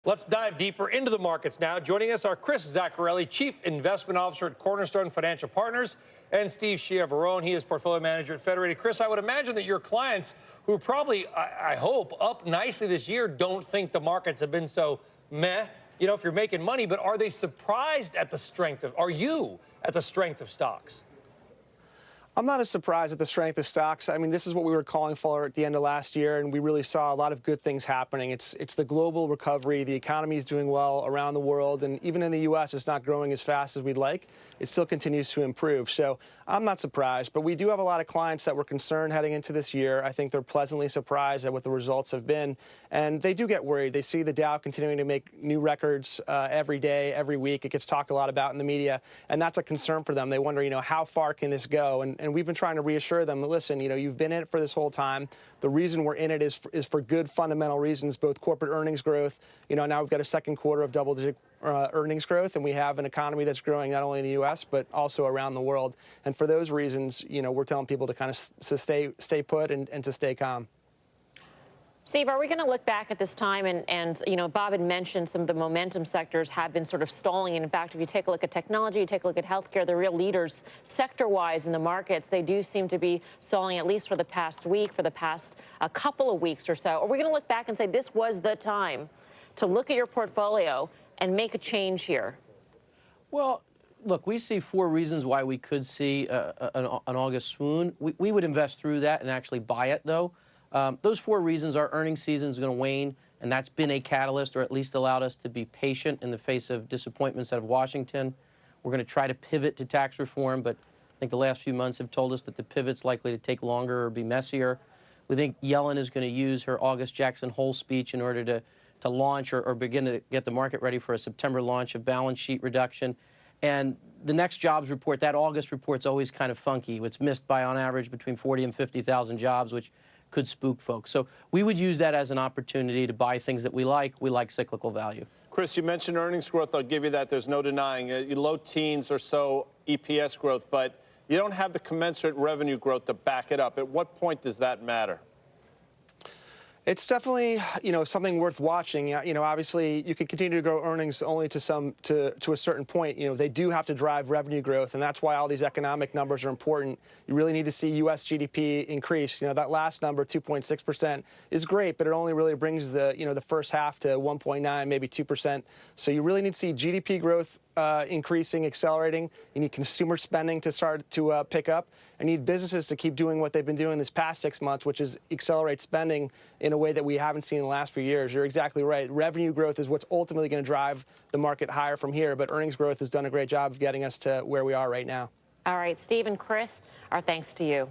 Let's dive deeper into the markets now. Joining us are Chris Zaccarelli, Chief Investment Officer at Cornerstone Financial Partners, and Steve Chiavarone. He is Portfolio Manager at Federated. Chris, I would imagine that your clients, who are probably, I hope, up nicely this year, don't think the markets have been so meh, you know, if you're making money, but are they surprised at the strength of, are you at the strength of stocks? I'm not as surprised at the strength of stocks. I mean, this is what we were calling for at the end of last year, and we really saw a lot of good things happening. It's the global recovery. The economy is doing well around the world, and even in the U.S., it's not growing as fast as we'd like. It still continues to improve. So I'm not surprised, but we do have a lot of clients that were concerned heading into this year. I think they're pleasantly surprised at what the results have been, and they do get worried. They see the Dow continuing to make new records every day, every week. It gets talked a lot about in the media, and that's a concern for them. They wonder, you know, how far can this go? And we've been trying to reassure them, listen, you know, you've been in it for this whole time. The reason we're in it is for good fundamental reasons, both corporate earnings growth. You know, now we've got a second quarter of double-digit earnings growth, and we have an economy that's growing not only in the U.S., but also around the world. And for those reasons, you know, we're telling people to kind of stay put and to stay calm. Steve, are we going to look back at this time and you know, Bob had mentioned some of the momentum sectors have been sort of stalling. And in fact, if you take a look at technology, you take a look at healthcare, the real leaders sector-wise in the markets, they do seem to be stalling at least for the past week, for the past couple of weeks or so. Are we going to look back and say this was the time to look at your portfolio and make a change here? Well, look, we see four reasons why we could see an August swoon. We would invest through that and actually buy it, though. Those four reasons are earnings season is going to wane, and that's been a catalyst, or at least allowed us to be patient in the face of disappointments out of Washington. We're going to try to pivot to tax reform, but I think the last few months have told us that the pivot's likely to take longer or be messier. We think Yellen is going to use her August Jackson Hole speech in order to launch or begin to get the market ready for a September launch of balance sheet reduction. And the next jobs report, that August report's always kind of funky. It's missed by, on average, between 40 and 50,000 jobs, which could spook folks. So we would use that as an opportunity to buy things that we like. We like cyclical value. Chris, you mentioned earnings growth. I'll give you that. There's no denying it. Low teens or so EPS growth, but you don't have the commensurate revenue growth to back it up. At what point does that matter? It's definitely, you know, something worth watching. You know, obviously, you can continue to grow earnings only to a certain point. You know, they do have to drive revenue growth, and that's why all these economic numbers are important. You really need to see U.S. GDP increase. You know, that last number, 2.6%, is great, but it only really brings the, you know, the first half to 1.9, maybe 2%. So you really need to see GDP growth increasing, accelerating. You need consumer spending to start to pick up. And you need businesses to keep doing what they've been doing this past 6 months, which is accelerate spending in a way that we haven't seen in the last few years. You're exactly right. Revenue growth is what's ultimately going to drive the market higher from here, but earnings growth has done a great job of getting us to where we are right now. All right, Steve and Chris, our thanks to you.